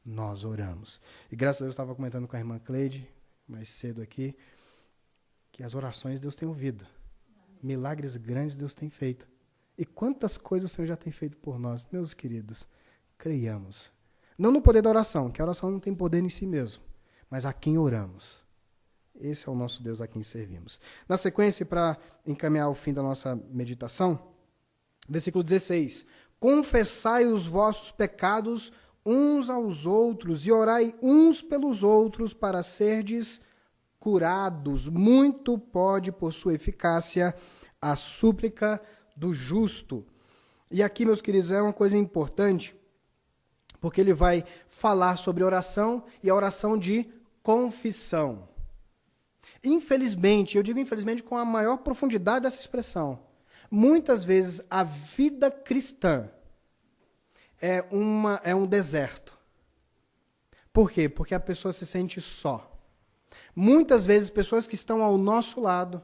Nós oramos. E graças a Deus, eu estava comentando com a irmã Cleide, mais cedo aqui, que as orações Deus tem ouvido. Milagres grandes Deus tem feito. E quantas coisas o Senhor já tem feito por nós, meus queridos. Creiamos. Não no poder da oração, que a oração não tem poder em si mesmo, mas a quem oramos. Esse é o nosso Deus a quem servimos. Na sequência, para encaminhar o fim da nossa meditação, versículo 16. Confessai os vossos pecados uns aos outros e orai uns pelos outros para serdes curados. Muito pode, por sua eficácia, a súplica do justo. E aqui, meus queridos, é uma coisa importante, porque ele vai falar sobre oração e a oração de confissão. Infelizmente, eu digo infelizmente com a maior profundidade dessa expressão, muitas vezes a vida cristã é um deserto. Por quê? Porque a pessoa se sente só. Muitas vezes, pessoas que estão ao nosso lado,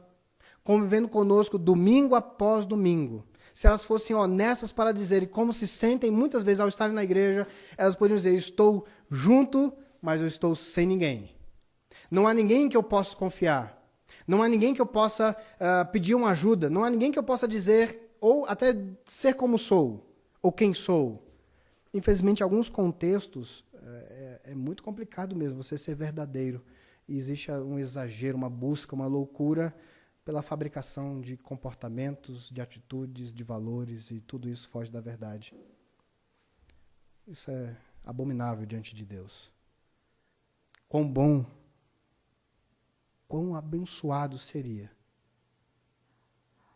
convivendo conosco domingo após domingo, se elas fossem honestas para dizer como se sentem, muitas vezes ao estarem na igreja, elas poderiam dizer: estou junto, mas eu estou sem ninguém. Não há ninguém que eu possa confiar. Não há ninguém que eu possa pedir uma ajuda. Não há ninguém que eu possa dizer, ou até ser como sou, ou quem sou. Infelizmente, em alguns contextos, é muito complicado mesmo você ser verdadeiro. E existe um exagero, uma busca, uma loucura pela fabricação de comportamentos, de atitudes, de valores, e tudo isso foge da verdade. Isso é abominável diante de Deus. Quão bom, quão abençoado seria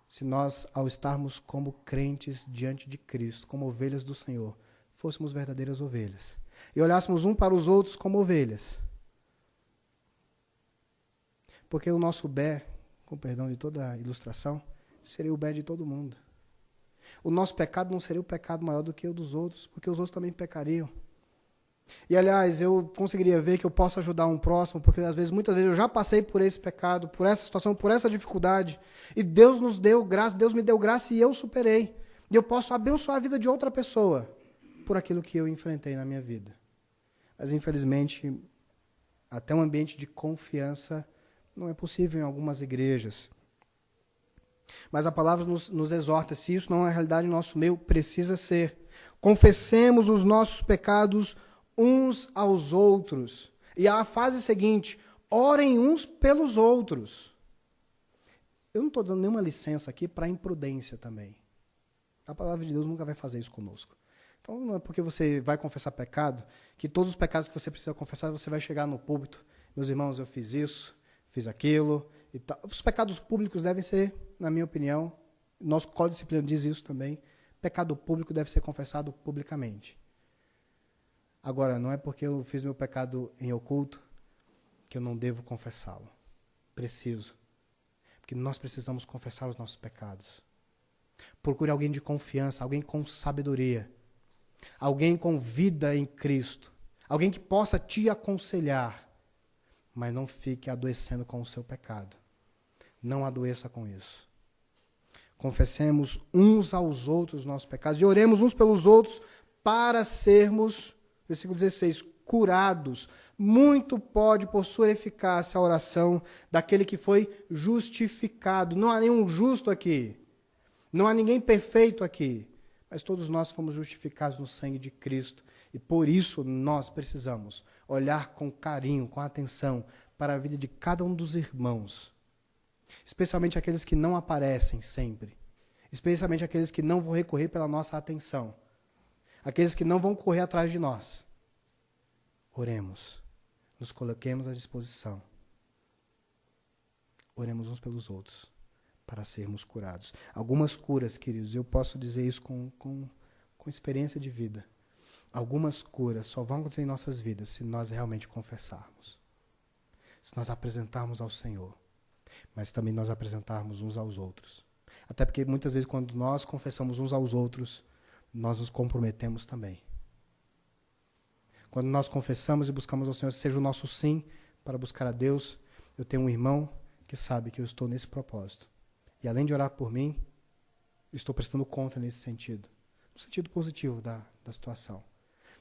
se nós, ao estarmos como crentes diante de Cristo, como ovelhas do Senhor, fôssemos verdadeiras ovelhas e olhássemos um para os outros como ovelhas. Porque o nosso bé, com perdão de toda a ilustração, seria o bé de todo mundo. O nosso pecado não seria o pecado maior do que o dos outros, porque os outros também pecariam. E, aliás, eu conseguiria ver que eu posso ajudar um próximo, porque, muitas vezes, eu já passei por esse pecado, por essa situação, por essa dificuldade, e Deus nos deu graça, Deus me deu graça e eu superei. E eu posso abençoar a vida de outra pessoa por aquilo que eu enfrentei na minha vida. Mas, infelizmente, até um ambiente de confiança não é possível em algumas igrejas. Mas a palavra nos exorta, se isso não é a realidade nosso meio, precisa ser. Confessemos os nossos pecados uns aos outros. E a fase seguinte, orem uns pelos outros. Eu não estou dando nenhuma licença aqui para imprudência também. A palavra de Deus nunca vai fazer isso conosco. Então, não é porque você vai confessar pecado, que todos os pecados que você precisa confessar, você vai chegar no púlpito. Meus irmãos, eu fiz isso, fiz aquilo. E tal. Os pecados públicos devem ser, na minha opinião, nosso Código de Disciplina diz isso também, pecado público deve ser confessado publicamente. Agora, não é porque eu fiz meu pecado em oculto que eu não devo confessá-lo. Preciso. Porque nós precisamos confessar os nossos pecados. Procure alguém de confiança, alguém com sabedoria, alguém com vida em Cristo, alguém que possa te aconselhar, mas não fique adoecendo com o seu pecado. Não adoeça com isso. Confessemos uns aos outros os nossos pecados e oremos uns pelos outros para sermos, versículo 16, curados. Muito pode, por sua eficácia, a oração daquele que foi justificado. Não há nenhum justo aqui. Não há ninguém perfeito aqui. Mas todos nós fomos justificados no sangue de Cristo. E por isso nós precisamos olhar com carinho, com atenção para a vida de cada um dos irmãos. Especialmente aqueles que não aparecem sempre. Especialmente aqueles que não vão recorrer pela nossa atenção. Aqueles que não vão correr atrás de nós. Oremos. Nos coloquemos à disposição. Oremos uns pelos outros para sermos curados. Algumas curas, queridos, eu posso dizer isso com experiência de vida. Algumas curas só vão acontecer em nossas vidas se nós realmente confessarmos. Se nós apresentarmos ao Senhor. Mas também nós apresentarmos uns aos outros. Até porque muitas vezes quando nós confessamos uns aos outros, nós nos comprometemos também. Quando nós confessamos e buscamos ao Senhor, seja o nosso sim para buscar a Deus, eu tenho um irmão que sabe que eu estou nesse propósito. E além de orar por mim, eu estou prestando conta nesse sentido. No sentido positivo da situação.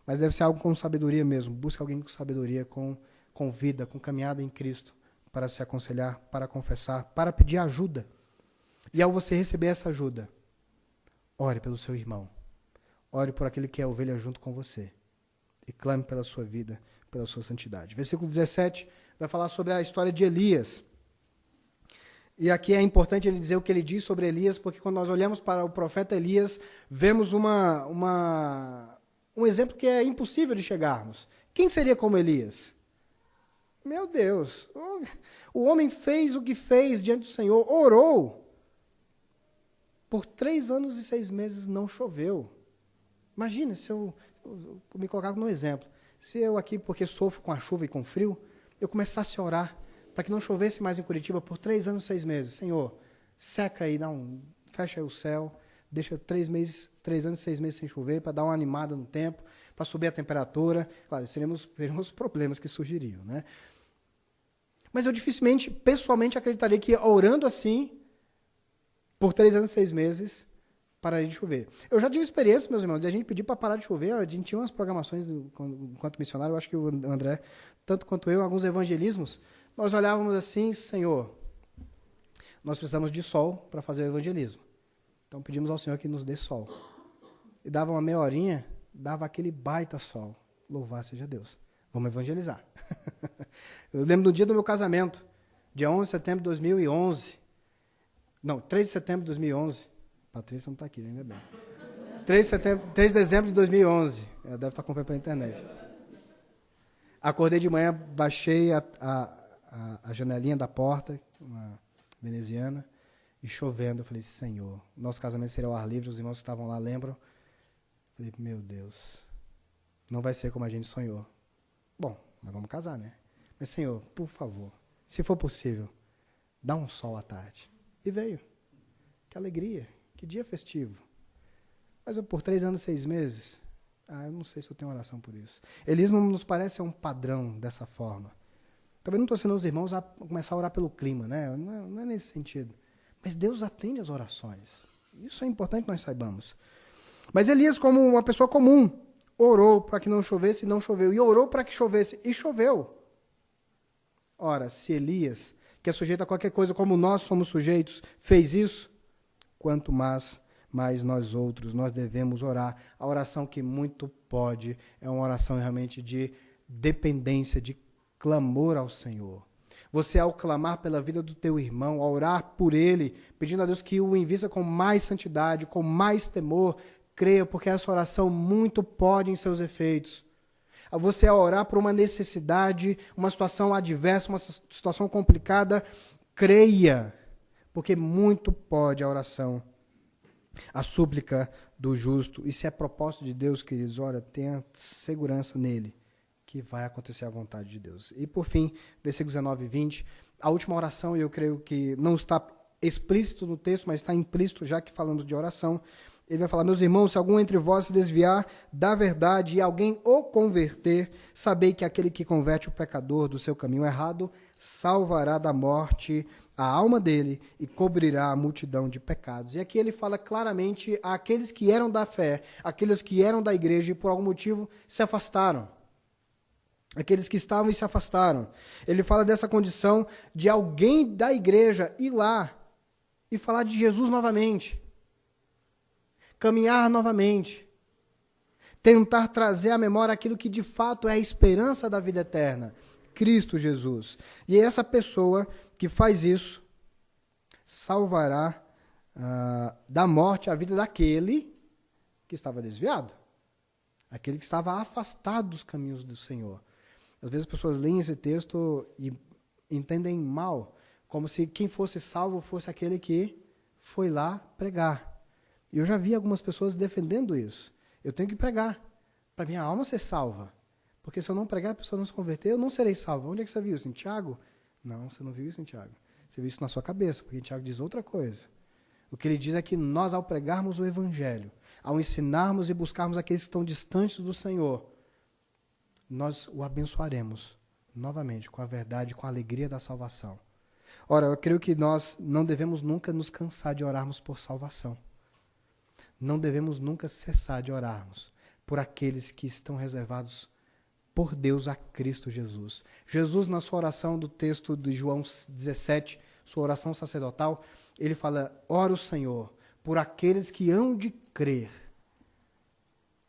Mas deve ser algo com sabedoria mesmo. Busque alguém com sabedoria, com vida, com caminhada em Cristo, para se aconselhar, para confessar, para pedir ajuda. E ao você receber essa ajuda, ore pelo seu irmão. Ore por aquele que é ovelha junto com você. E clame pela sua vida, pela sua santidade. Versículo 17 vai falar sobre a história de Elias. E aqui é importante ele dizer o que ele diz sobre Elias, porque quando nós olhamos para o profeta Elias, vemos um exemplo que é impossível de chegarmos. Quem seria como Elias? Meu Deus, o homem fez o que fez diante do Senhor, orou. Por 3 anos e 6 meses não choveu. Imagina se eu me colocar no exemplo. Se eu aqui, porque sofro com a chuva e com o frio, eu começasse a orar para que não chovesse mais em Curitiba por 3 anos e 6 meses. Senhor, seca aí, fecha aí o céu, deixa 3 anos e 6 meses sem chover, para dar uma animada no tempo, para subir a temperatura. Claro, teríamos problemas que surgiriam, né? Mas eu dificilmente, pessoalmente, acreditaria que orando assim, por 3 anos e 6 meses, pararia de chover. Eu já tive experiência, meus irmãos, de a gente pedir para parar de chover, a gente tinha umas programações enquanto missionário, eu acho que o André, tanto quanto eu, alguns evangelismos, nós olhávamos assim, Senhor, nós precisamos de sol para fazer o evangelismo. Então pedimos ao Senhor que nos dê sol. E dava uma meia horinha, dava aquele baita sol. Louvado seja Deus. Vamos evangelizar. Eu lembro do dia do meu casamento, dia 11 de setembro de 2011. Não, 3 de setembro de 2011. Patrícia não está aqui, ainda bem. 3 de dezembro de 2011. Ela deve estar acompanhando pela internet. Acordei de manhã, baixei a janelinha da porta, uma veneziana, e chovendo. Eu falei, Senhor, nosso casamento seria ao ar livre, os irmãos que estavam lá lembram. Eu falei, meu Deus, não vai ser como a gente sonhou. Bom, mas vamos casar, né? Mas, Senhor, por favor, se for possível, dá um sol à tarde. E veio. Que alegria, que dia festivo. Mas por 3 anos e 6 meses, eu não sei se eu tenho oração por isso. Elias não nos parece um padrão dessa forma. Também não estou ensinando os irmãos a começar a orar pelo clima, né? Não é nesse sentido. Mas Deus atende as orações. Isso é importante que nós saibamos. Mas Elias, como uma pessoa comum, orou para que não chovesse e não choveu. E orou para que chovesse e choveu. Ora, se Elias, que é sujeito a qualquer coisa como nós somos sujeitos, fez isso, quanto mais nós outros, nós devemos orar. A oração que muito pode é uma oração realmente de dependência, de clamor ao Senhor. Você, ao clamar pela vida do teu irmão, ao orar por ele, pedindo a Deus que o invista com mais santidade, com mais temor, creia, porque essa oração muito pode em seus efeitos. Você, ao orar por uma necessidade, uma situação adversa, uma situação complicada, creia, porque muito pode a oração, a súplica do justo. E se é propósito de Deus, queridos, olha, tenha segurança nele, que vai acontecer a vontade de Deus. E por fim, versículos 19 e 20, a última oração, eu creio que não está explícito no texto, mas está implícito, já que falamos de oração. Ele vai falar: meus irmãos, se algum entre vós se desviar da verdade e alguém o converter, sabei que aquele que converte o pecador do seu caminho errado, salvará da morte a alma dele e cobrirá a multidão de pecados. E aqui ele fala claramente àqueles que eram da fé, aqueles que eram da igreja e por algum motivo se afastaram. Aqueles que estavam e se afastaram. Ele fala dessa condição de alguém da igreja ir lá e falar de Jesus novamente. Caminhar novamente. Tentar trazer à memória aquilo que de fato é a esperança da vida eterna. Cristo Jesus. E essa pessoa que faz isso salvará da morte a vida daquele que estava desviado. Aquele que estava afastado dos caminhos do Senhor. Às vezes as pessoas leem esse texto e entendem mal, como se quem fosse salvo fosse aquele que foi lá pregar. E eu já vi algumas pessoas defendendo isso. Eu tenho que pregar para minha alma ser salva. Porque se eu não pregar, a pessoa não se converter, eu não serei salvo. Onde é que você viu isso? Em Tiago? Não, você não viu isso em Tiago. Você viu isso na sua cabeça, porque Tiago diz outra coisa. O que ele diz é que nós, ao pregarmos o Evangelho, ao ensinarmos e buscarmos aqueles que estão distantes do Senhor, nós o abençoaremos novamente com a verdade, com a alegria da salvação. Ora, eu creio que nós não devemos nunca nos cansar de orarmos por salvação. Não devemos nunca cessar de orarmos por aqueles que estão reservados por Deus a Cristo Jesus. Jesus, na sua oração do texto de João 17, sua oração sacerdotal, ele fala: ora o Senhor por aqueles que hão de crer.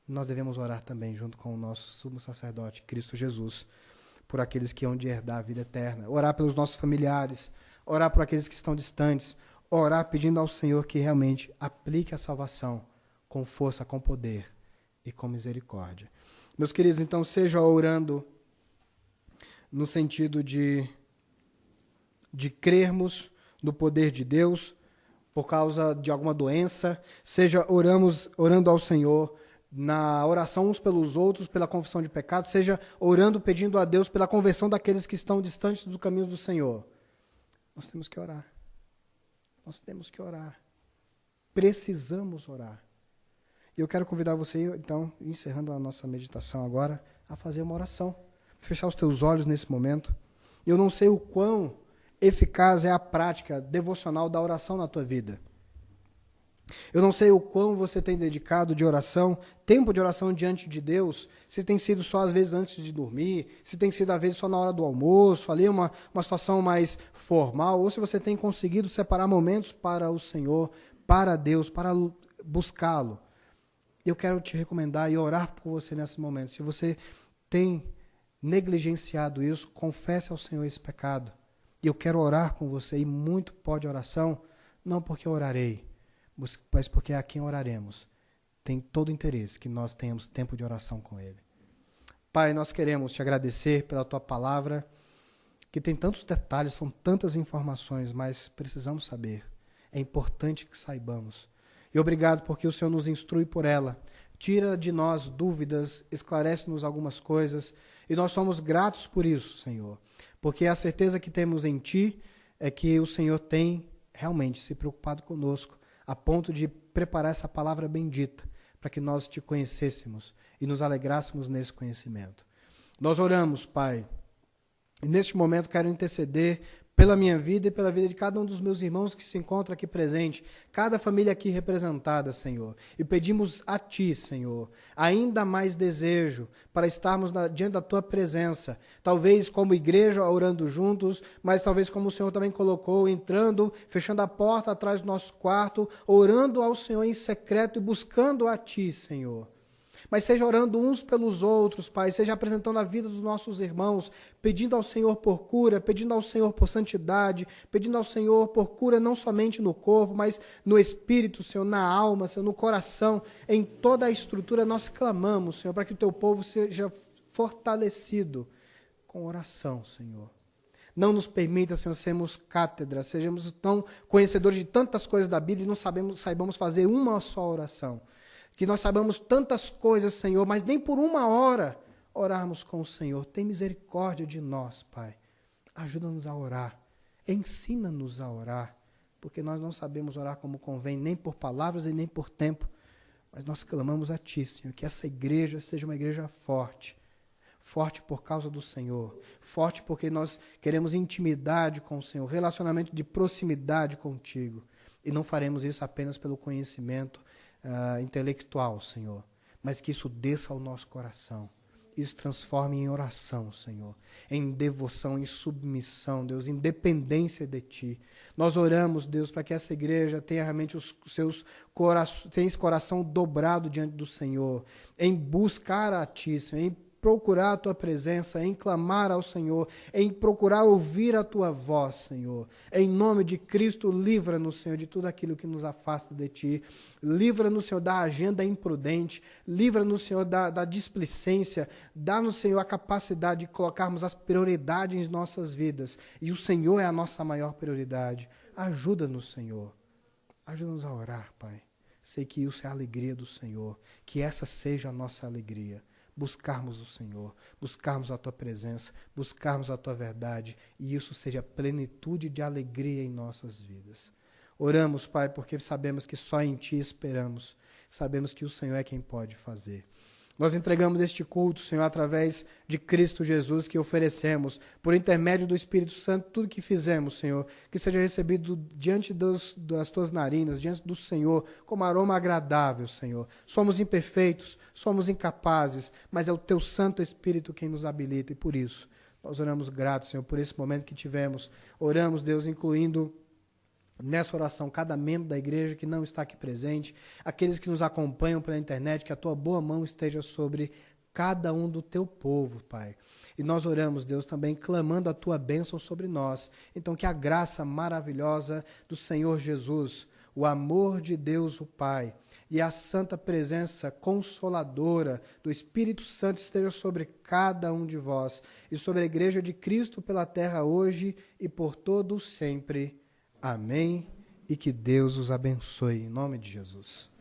Nós devemos orar também, junto com o nosso sumo sacerdote, Cristo Jesus, por aqueles que hão de herdar a vida eterna. Orar pelos nossos familiares, orar por aqueles que estão distantes, orar pedindo ao Senhor que realmente aplique a salvação com força, com poder e com misericórdia. Meus queridos, então, seja orando no sentido de crermos no poder de Deus por causa de alguma doença, seja orando ao Senhor na oração uns pelos outros, pela confissão de pecados, seja orando, pedindo a Deus pela conversão daqueles que estão distantes do caminho do Senhor. Nós temos que orar. Nós temos que orar. Precisamos orar. E eu quero convidar você, então, encerrando a nossa meditação agora, a fazer uma oração. Fechar os teus olhos nesse momento. Eu não sei o quão eficaz é a prática devocional da oração na tua vida. Eu não sei o quão você tem dedicado de oração, tempo de oração diante de Deus, se tem sido só às vezes antes de dormir, se tem sido às vezes só na hora do almoço, ali uma situação mais formal, ou se você tem conseguido separar momentos para o Senhor, para Deus, para buscá-lo. Eu quero te recomendar e orar por você nesse momento. Se você tem negligenciado isso, confesse ao Senhor esse pecado. E eu quero orar com você, e muito pode oração, não porque eu orarei, mas porque a quem oraremos tem todo o interesse que nós tenhamos tempo de oração com Ele. Pai, nós queremos te agradecer pela Tua palavra, que tem tantos detalhes, são tantas informações, mas precisamos saber. É importante que saibamos. E obrigado porque o Senhor nos instrui por ela. Tira de nós dúvidas, esclarece-nos algumas coisas, e nós somos gratos por isso, Senhor. Porque a certeza que temos em Ti é que o Senhor tem realmente se preocupado conosco, a ponto de preparar essa palavra bendita, para que nós te conhecêssemos e nos alegrássemos nesse conhecimento. Nós oramos, Pai, e neste momento quero interceder pela minha vida e pela vida de cada um dos meus irmãos que se encontra aqui presente, cada família aqui representada, Senhor. E pedimos a Ti, Senhor, ainda mais desejo para estarmos diante da Tua presença, talvez como igreja orando juntos, mas talvez como o Senhor também colocou, entrando, fechando a porta atrás do nosso quarto, orando ao Senhor em secreto e buscando a Ti, Senhor. Mas seja orando uns pelos outros, Pai, seja apresentando a vida dos nossos irmãos, pedindo ao Senhor por cura, pedindo ao Senhor por santidade, pedindo ao Senhor por cura não somente no corpo, mas no espírito, Senhor, na alma, Senhor, no coração, em toda a estrutura. Nós clamamos, Senhor, para que o Teu povo seja fortalecido com oração, Senhor. Não nos permita, Senhor, sermos cátedra, sejamos tão conhecedores de tantas coisas da Bíblia e não saibamos fazer uma só oração. Que nós saibamos tantas coisas, Senhor, mas nem por uma hora orarmos com o Senhor. Tem misericórdia de nós, Pai. Ajuda-nos a orar. Ensina-nos a orar, porque nós não sabemos orar como convém, nem por palavras e nem por tempo. Mas nós clamamos a Ti, Senhor, que essa igreja seja uma igreja forte. Forte por causa do Senhor. Forte porque nós queremos intimidade com o Senhor, relacionamento de proximidade contigo. E não faremos isso apenas pelo conhecimento intelectual, Senhor, mas que isso desça ao nosso coração, isso transforme em oração, Senhor, em devoção, em submissão, Deus, em dependência de Ti. Nós oramos, Deus, para que essa igreja tenha realmente tenha esse coração dobrado diante do Senhor, em buscar a Ti, Senhor, em procurar a Tua presença, em clamar ao Senhor, em procurar ouvir a Tua voz, Senhor. Em nome de Cristo, livra-nos, Senhor, de tudo aquilo que nos afasta de Ti. Livra-nos, Senhor, da agenda imprudente. Livra-nos, Senhor, da displicência. Dá-nos, Senhor, a capacidade de colocarmos as prioridades em nossas vidas. E o Senhor é a nossa maior prioridade. Ajuda-nos, Senhor. Ajuda-nos a orar, Pai. Sei que isso é a alegria do Senhor. Que essa seja a nossa alegria. Buscarmos o Senhor, buscarmos a Tua presença, buscarmos a Tua verdade, e isso seja plenitude de alegria em nossas vidas. Oramos, Pai, porque sabemos que só em Ti esperamos, sabemos que o Senhor é quem pode fazer. Nós entregamos este culto, Senhor, através de Cristo Jesus, que oferecemos, por intermédio do Espírito Santo, tudo que fizemos, Senhor, que seja recebido diante das Tuas narinas, diante do Senhor, como aroma agradável, Senhor. Somos imperfeitos, somos incapazes, mas é o Teu Santo Espírito quem nos habilita, e por isso nós oramos gratos, Senhor, por esse momento que tivemos. Oramos, Deus, incluindo nessa oração, cada membro da igreja que não está aqui presente, aqueles que nos acompanham pela internet, que a Tua boa mão esteja sobre cada um do Teu povo, Pai. E nós oramos, Deus, também clamando a Tua bênção sobre nós. Então, que a graça maravilhosa do Senhor Jesus, o amor de Deus, o Pai, e a santa presença consoladora do Espírito Santo esteja sobre cada um de vós e sobre a igreja de Cristo pela terra hoje e por todo sempre. Amém, e que Deus os abençoe, em nome de Jesus.